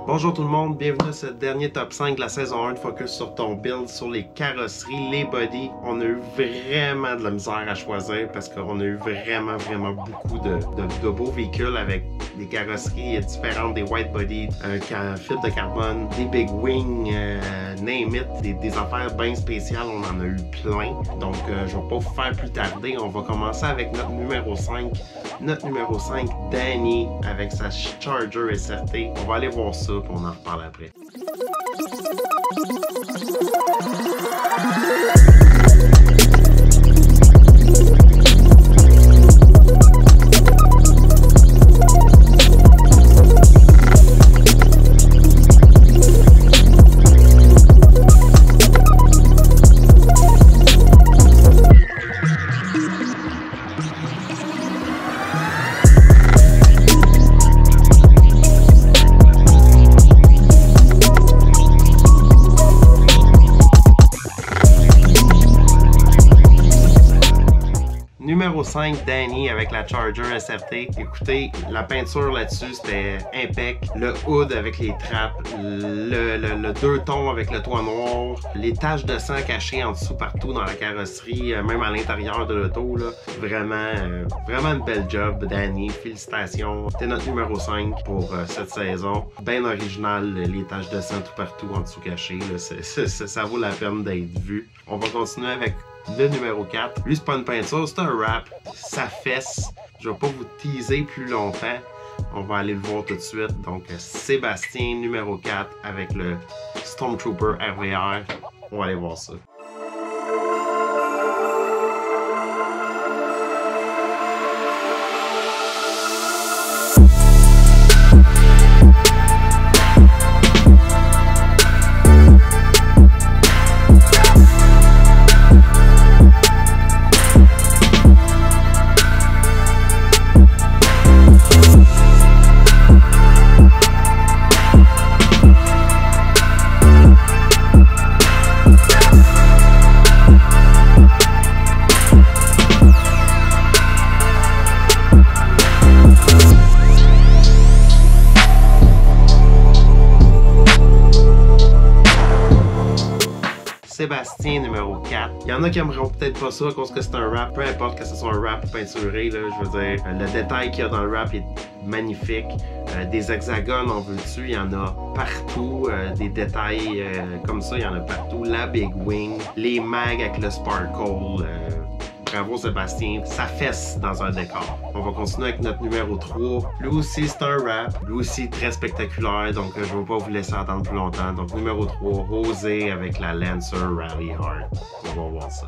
Bonjour tout le monde, bienvenue à ce dernier top 5 de la saison 1 de Focus sur ton build, sur les carrosseries, les bodies. On a eu vraiment de la misère à choisir parce qu'on a eu vraiment beaucoup de beaux véhicules avec des carrosseries différentes, des white bodies, un fibre de carbone, des big wings, name it, des affaires bien spéciales, on en a eu plein. Donc je vais pas vous faire plus tarder, on va commencer avec notre numéro 5. Notre numéro 5, Danny, avec sa Charger SRT. On va aller voir ça, puis on en reparle après. Numéro 5, Danny avec la Charger SRT. Écoutez, la peinture là-dessus, c'était impec. Le hood avec les trappes, le deux tons avec le toit noir, les taches de sang cachées en dessous partout dans la carrosserie, même à l'intérieur de l'auto. Vraiment une belle job, Danny. Félicitations. C'était notre numéro 5 pour cette saison. Bien original, les taches de sang tout partout en dessous cachées. Ça vaut la peine d'être vu. On va continuer avec le numéro 4. Lui, c'est pas une peinture, c'est un wrap. Ça fesse. Je vais pas vous teaser plus longtemps. On va aller le voir tout de suite. Donc, Sébastien, numéro 4, avec le Stormtrooper RVR. On va aller voir ça. Sébastien, numéro 4. Il y en a qui aimeront peut-être pas ça à cause que c'est un wrap. Peu importe que ce soit un wrap peinturé, là, je veux dire, le détail qu'il y a dans le wrap est magnifique. Des hexagones, en veux-tu, il y en a partout. Des détails comme ça, il y en a partout. La big wing, les mags avec le sparkle. Bravo Sébastien, ça fesse dans un décor. On va continuer avec notre numéro 3. Lui aussi c'est un wrap, lui aussi très spectaculaire, donc je ne vais pas vous laisser attendre plus longtemps. Donc numéro 3, José avec la Lancer Rally Hard. On va voir ça.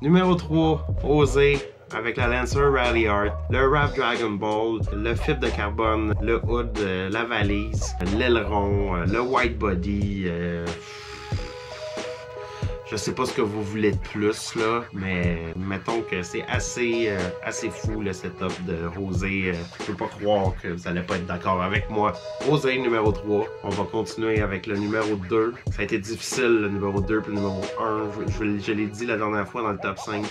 Numéro 3, Osé avec la Lancer Rally Art, le wrap Dragon Ball, le fibre de carbone, le hood, la valise, l'aileron, le white body. Je sais pas ce que vous voulez de plus, là, mais mettons que c'est assez fou le setup de Rosé. Je peux pas croire que vous allez pas être d'accord avec moi. Rosé, numéro 3. On va continuer avec le numéro 2. Ça a été difficile, le numéro 2 puis le numéro 1. Je l'ai dit la dernière fois dans le top 5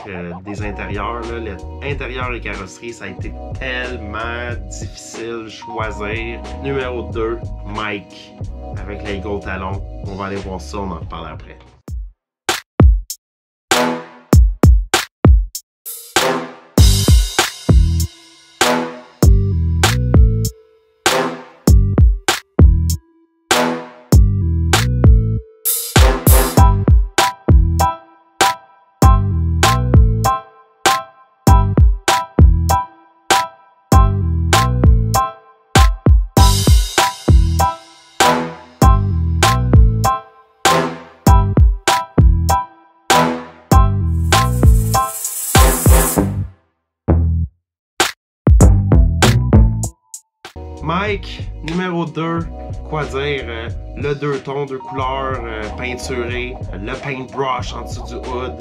des intérieurs. L'intérieur et carrosserie, ça a été tellement difficile de choisir. Numéro 2, Mike, avec les Eagle Talons. On va aller voir ça, on en reparle après. bike numéro 2, quoi dire, le 2 tons, 2 couleurs peinturées, le paintbrush en dessous du hood,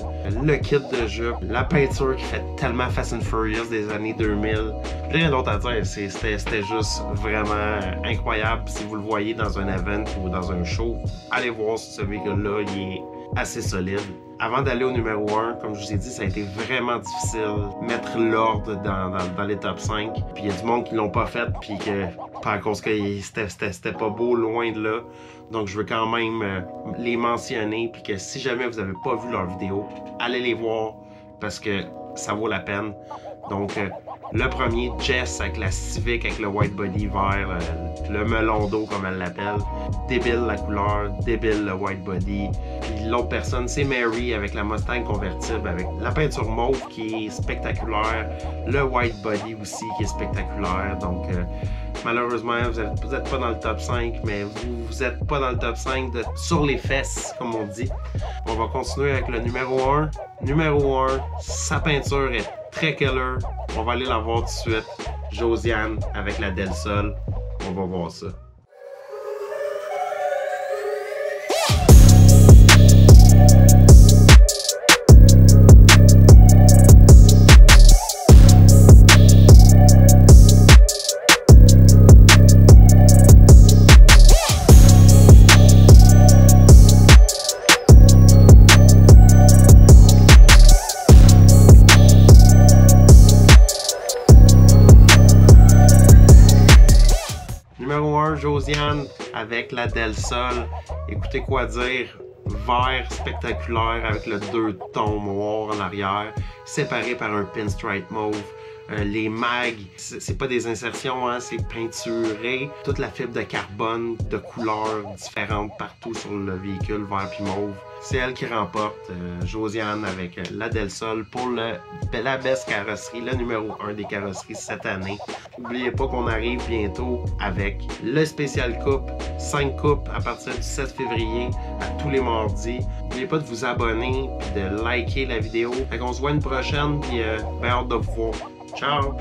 le kit de jupe, la peinture qui fait tellement Fast and Furious des années 2000. Rien d'autre à dire, c'était juste vraiment incroyable. Si vous le voyez dans un event ou dans un show, allez voir ce véhicule-là, il est assez solide. Avant d'aller au numéro 1, comme je vous ai dit, ça a été vraiment difficile mettre l'ordre dans les top 5. Puis il y a du monde qui l'ont pas fait, puis que par cause que c'était pas beau, loin de là. Donc je veux quand même les mentionner, puis que si jamais vous n'avez pas vu leur vidéo, allez les voir, parce que ça vaut la peine. Donc le premier, Jess avec la Civic avec le white body vert, le melon d'eau comme elle l'appelle. Débile la couleur, débile le white body. Puis l'autre personne, c'est Mary avec la Mustang convertible, avec la peinture mauve qui est spectaculaire, le white body aussi qui est spectaculaire. Donc malheureusement, vous êtes pas dans le top 5, mais vous êtes pas dans le top 5 sur les fesses, comme on dit. On va continuer avec le numéro 1. Numéro 1, sa peinture est très killer. On va aller la voir tout de suite. Josiane avec la Del Sol. On va voir ça. Josiane avec la Del Sol. Écoutez quoi dire, vert spectaculaire avec le 2 tons noirs en arrière, séparé par un pinstripe mauve. Les mags, c'est pas des insertions, hein, c'est peinturé. Toute la fibre de carbone de couleurs différentes partout sur le véhicule, vert puis mauve. C'est elle qui remporte, Josiane avec la Del Sol pour la best carrosserie, le numéro 1 des carrosseries cette année. N'oubliez pas qu'on arrive bientôt avec le spécial coupe, 5 coupes à partir du 7 février à tous les mardis. N'oubliez pas de vous abonner et de liker la vidéo. Fait qu'on se voit une prochaine, puis ben hâte de vous voir. Ciao!